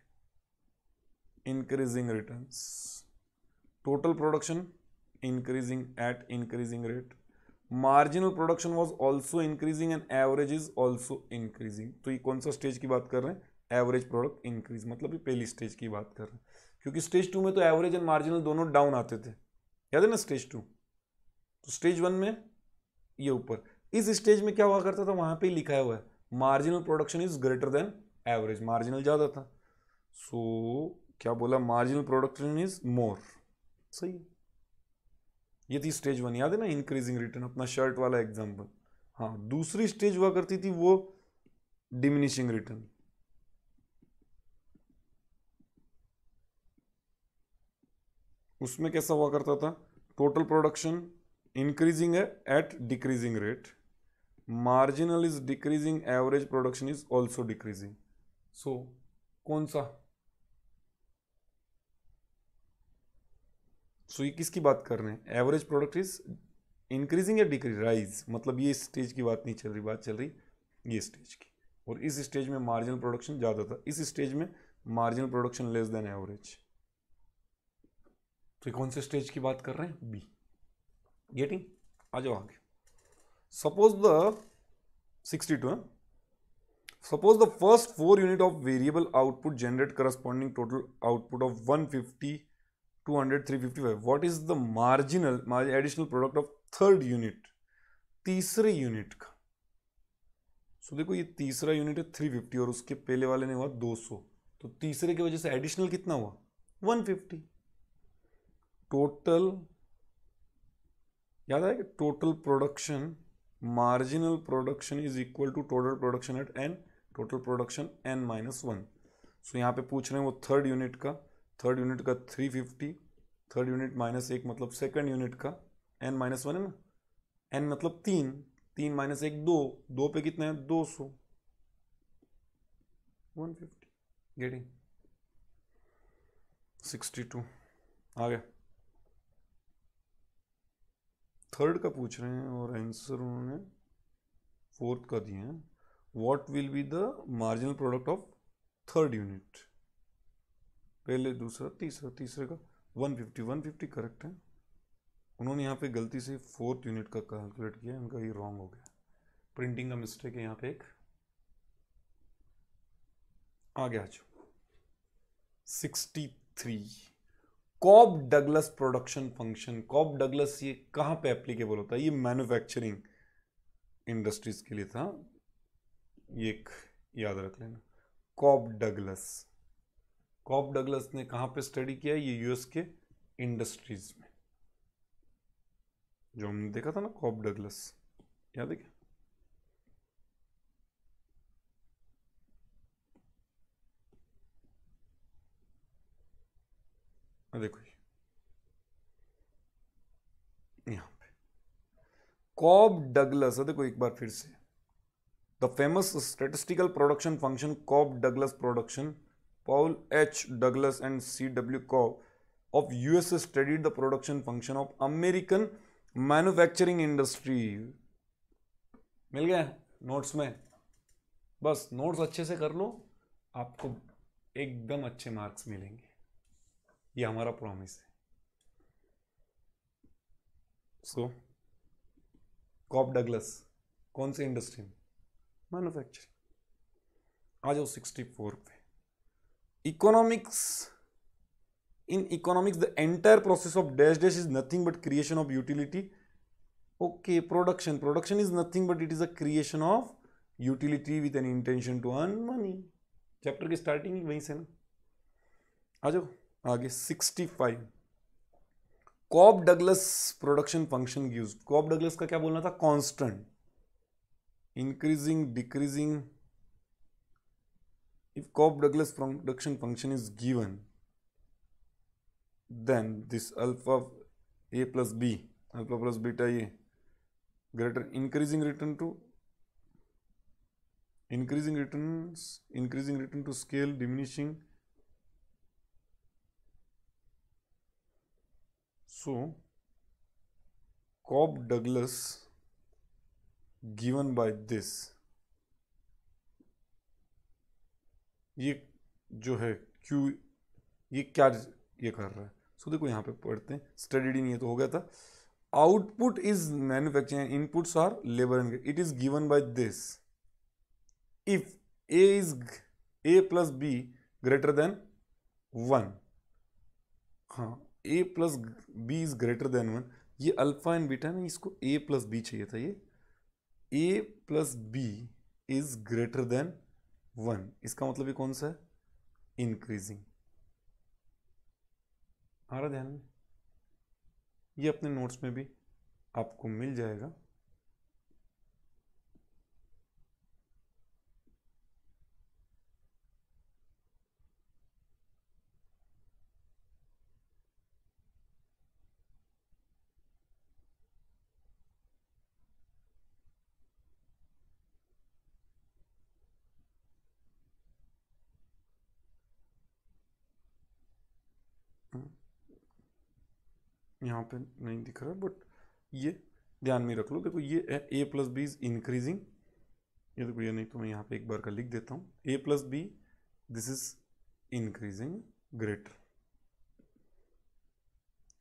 increasing returns, total production increasing at increasing rate, marginal production was also increasing and average is also increasing. तो ये कौन सा स्टेज की बात कर रहे हैं? एवरेज प्रोडक्ट इंक्रीज, मतलब ये पहली स्टेज की बात कर रहे हैं, क्योंकि स्टेज 2 में तो एवरेज एंड मार्जिनल दोनों डाउन आते थे, याद है ना स्टेज 2। तो स्टेज 1 में ये ऊपर, इस स्टेज में क्या हुआ करता था? वहां पे ही लिखा हुआ है marginal production is greater then average, marginal ज्यादा था, सो क्या बोला? मार्जिनल प्रोडक्शन इज मोर, सही है। ये थी स्टेज 1, याद है ना, इंक्रीजिंग रिटर्न, अपना शर्ट वाला एग्जांपल। हाँ, दूसरी स्टेज हुआ करती थी वो डिमिनिशिंग रिटर्न। उसमें कैसा हुआ करता था, टोटल प्रोडक्शन इंक्रीजिंग है at decreasing rate, marginal is decreasing, average production is also decreasing. So कौन सा, सो ये किसकी बात कर रहे हैं, एवरेज प्रोडक्ट इज इंक्रीजिंग या डिक्रीज, राइज, मतलब ये स्टेज की बात नहीं चल रही, बात चल रही ये स्टेज की। और इस स्टेज में मार्जिनल प्रोडक्शन ज्यादा था, इस स्टेज में marginal production less than average. तो कौन से स्टेज की बात कर रहे हैं, बी। गेटिंग, आ जाओ आगे। Suppose the 62, suppose the first 4 unit of variable output generate corresponding total output of 150, 200, 355. What is the marginal additional product of third unit, तीसरे यूनिट का। सो देखो ये तीसरा यूनिट है 350 और उसके पहले वाले ने हुआ 200, तो तीसरे की वजह से एडिशनल कितना हुआ 150। टोटल याद आएगा, total production, marginal production is equal to total production at N, total production n minus 1। So यहाँ पे पूछ रहे हैं वो थर्ड यूनिट का 350, थर्ड यूनिट माइनस 1 मतलब सेकंड यूनिट का n माइनस 1 है ना, n मतलब 3, 3 माइनस 1 2, 2 पे कितना है 200, 150। गेटिंग, 62 आ गया। थर्ड का पूछ रहे हैं और आंसर उन्होंने फोर्थ का दिया है। What will be the marginal product of third unit, पहले दूसरा तीसरा, तीसरे का 150, 150 करेक्ट है। उन्होंने यहाँ पे गलती से फोर्थ यूनिट का कैलकुलेट किया, उनका ये रॉन्ग हो गया, प्रिंटिंग का मिस्टेक है यहाँ पे एक। आगे आ जाओ 63, Cobb Douglas production function. Cobb Douglas ये कहाँ पे एप्लीकेबल होता है, ये मैन्युफैक्चरिंग इंडस्ट्रीज के लिए था, ये एक याद रख लेना। कॉब डगलस, कॉब डगलस ने कहां पे स्टडी किया, ये यूएस के इंडस्ट्रीज में, जो हमने देखा था ना कॉब डगलस, याद है क्या। देखो यहां पे कॉब डगलस, देखो एक बार फिर से, the famous statistical production function Cobb Douglas production, Paul H. Douglas and C.W. Cobb of US studied the production function of American manufacturing industry। मिल गया नोट्स में, बस नोट्स अच्छे से कर लो, आपको एकदम अच्छे मार्क्स मिलेंगे, ये हमारा प्रॉमिस है। सो कॉब डगलस कौन सी इंडस्ट्री में, मैन्युफैक्चरिंग। आ जाओ 64 पे। Economics, in economics the entire process of dash dash is nothing but creation of utility। okay, production is nothing but it is a creation of utility with an intention to earn money। Chapter की स्टार्टिंग वहीं से ना। आ जाओ आगे 65, Cobb Douglas production function gives. Cobb Douglas का क्या बोलना था, constant, increasing decreasing. if Cobb Douglas production function is given, then this alpha a plus b, alpha plus beta a greater increasing return to scale diminishing। so Cobb Douglas given by this, ये जो है Q, ये क्या ये कर रहा है। सो देखो यहाँ पे पढ़ते हैं, स्टडीड नहीं है तो हो गया था। Output is manufacturing, inputs are labour and, it is given by this if a plus b greater than 1। हाँ, a plus B is greater than 1, ये अल्फा एंड बीटा ना, इसको ए प्लस बी चाहिए था, ये a plus B is greater than 1, इसका मतलब ये कौन सा है, इंक्रीजिंग। आ रहा ध्यान में, ये अपने नोट्स में भी आपको मिल जाएगा। यहाँ पे नहीं दिख रहा, बट ये ध्यान में रख लो। देखो ये a plus B is increasing, ये देखो ये, नहीं तो मैं यहाँ पे एक बार का लिख देता हूँ, a plus B this is increasing greater,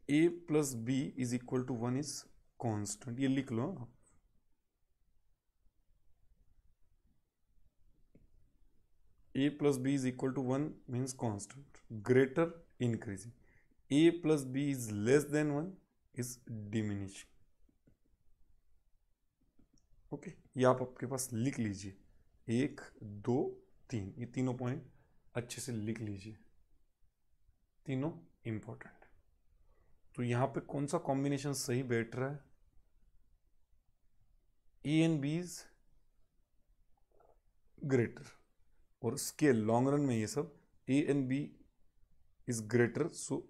a plus B is equal to 1 is constant, ये लिख लो आप। a plus B is equal to 1 means constant, greater increasing, a plus B is less than 1 is diminishing. Okay, ये आप आपके पास लिख लीजिए, 1 2 3, ये तीनों पॉइंट अच्छे से लिख लीजिए, तीनों इंपॉर्टेंट। तो यहां पे कौन सा कॉम्बिनेशन सही बैठ रहा है, A and B is greater, और स्केल लॉन्ग रन में ये सब A and B is greater, so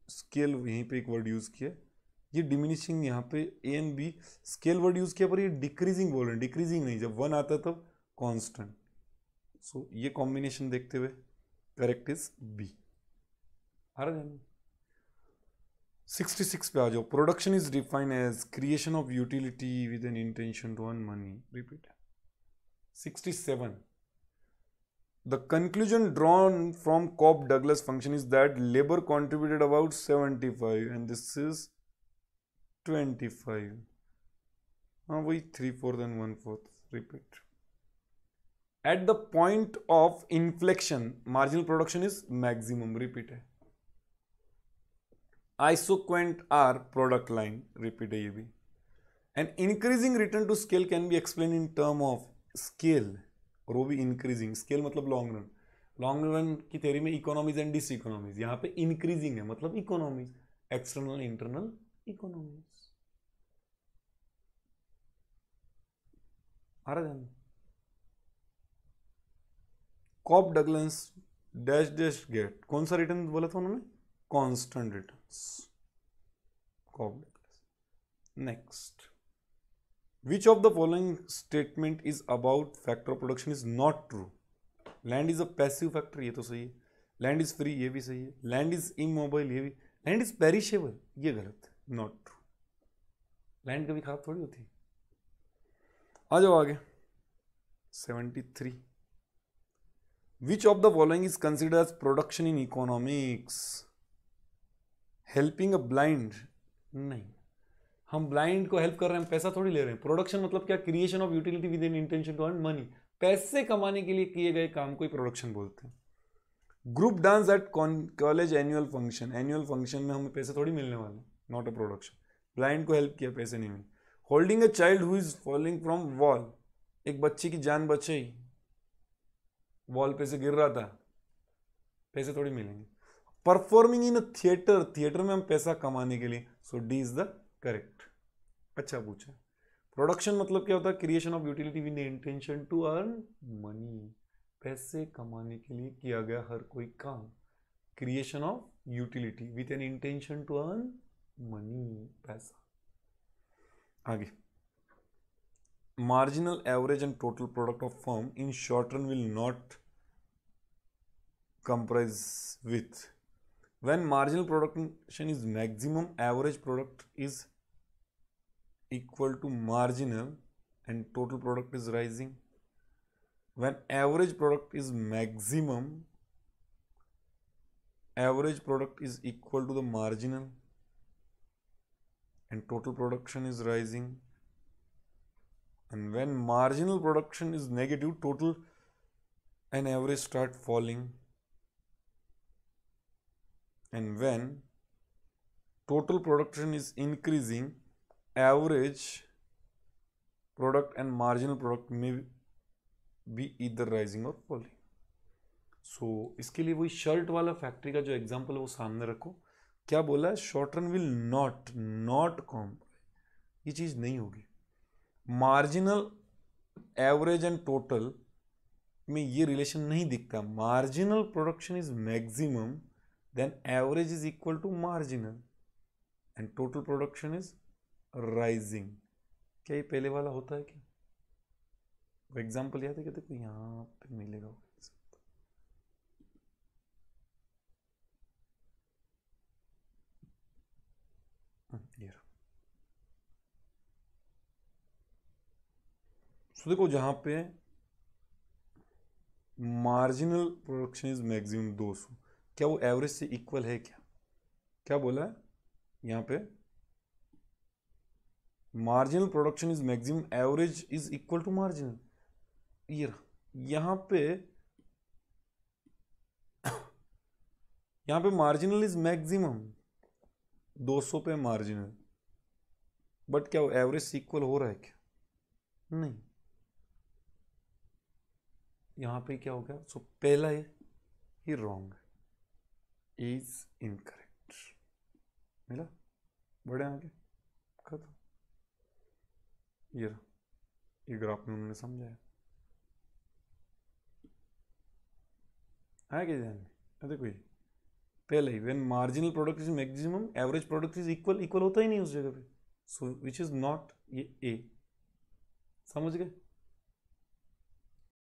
scale यहीं पे एक वर्ड यूज किया, ये डिमिनिशिंग, यहाँ पे A and B scale word use किया, पर ये डिक्रीजिंग बोल रहे हैं, डिक्रीजिंग नहीं, जब 1 आता तब कांस्टेंट। सो ये कॉम्बिनेशन देखते हुए करेक्ट इज बी। आ रहा है 66 पे आ जाओ। Production is defined as creation of utility with an intention to earn money. Repeat 67, the conclusion drawn from Cobb-Douglas function is that labor contributed about 75 and this is 25. हाँ वही 3/4 and 1/4. Repeat. At the point of inflection, marginal production is maximum. Repeat है. Isoquant R product line. Repeat है ये भी. An increasing return to scale can be explained in term of scale. और वो भी इंक्रीजिंग, स्केल मतलब लॉन्ग रन, लॉन्ग रन की थ्योरी में इकोनॉमीज एंड डिस इकोनॉमीज, यहाँ पे इंक्रीजिंग है मतलब इकोनॉमीज, एक्सटर्नल इंटरनल इकोनॉमीज। आ रहा है Cobb Douglas dash dash get, कौन सा रिटर्न बोला था उन्होंने, constant returns, Cobb Douglas. Next, which of the following statement is about factor of production is not true? Land is a passive factor, ये तो सही है, land is free, ये भी सही है, land is immobile, ये भी, land is perishable, ये गलत है, not true, land कभी खराब थोड़ी होती है। आ जाओ आगे 73, which of the following is considered as production in economics? helping a blind, नहीं, हम ब्लाइंड को हेल्प कर रहे हैं, पैसा थोड़ी ले रहे हैं। प्रोडक्शन मतलब क्या, creation of utility with in intention to earn money, पैसे कमाने के लिए किए गए काम को ही प्रोडक्शन बोलते हैं। Group dance at college annual function, annual function में हमें पैसे थोड़ी मिलने वाले, नॉट अ प्रोडक्शन, ब्लाइंड को हेल्प किया, पैसे नहीं मिले। Holding a child who is falling from wall, एक बच्चे की जान बचाई, वॉल पे से गिर रहा था, पैसे थोड़ी मिलेंगे। Performing in a theatre, theatre में हम पैसा कमाने के लिए, so D is the correct. अच्छा पूछा, प्रोडक्शन मतलब क्या होता है, creation of utility with the intention to earn money, पैसे कमाने के लिए किया गया हर कोई काम, creation of utility with an intention to earn money, पैसा। आगे, marginal average and total product of firm in short run will not comprise with, when marginal production is maximum, average product is equal to marginal and total product is rising. When average product is maximum, average product is equal to the marginal and total production is rising. And when marginal production is negative, total and average start falling. And when total production is increasing, average product and marginal product may be either rising or falling. So इसके लिए वही शर्ट वाला फैक्ट्री का जो एग्जांपल है वो सामने रखो, क्या बोला है? Short run will not compromise, ये चीज नहीं होगी। मार्जिनल एवरेज एंड टोटल में ये रिलेशन नहीं दिखता। Marginal production is maximum, then average is equal to marginal and total production is rising. क्या ये पहले वाला होता है क्या? वो एग्जाम्पल याद है क्या? देखो यहाँ पे मिलेगा ये। सो देखो जहां पे मार्जिनल प्रोडक्शन इज मैक्सिमम 200, क्या वो एवरेज से इक्वल है क्या? क्या बोला है यहाँ पे? Marginal production is maximum, average is equal to marginal. ये यहाँ पे यहाँ पे मार्जिनल इज मैक्सिमम, 200 पे मार्जिनल, बट क्या वो एवरेज से इक्वल हो रहा है क्या? नहीं। यहाँ पे क्या हो गया? सो पहला ही रॉन्ग, इज इनकरेक्ट। मिला? बढ़े आगे, खत्म। ये ग्राफ में उन्होंने समझाया है क्या ध्यान में? देखो ये पहले ही, when marginal product is maximum, average product is equal, equal होता ही नहीं उस जगह पे, सो विच इज नॉट, ये ए। समझ गए?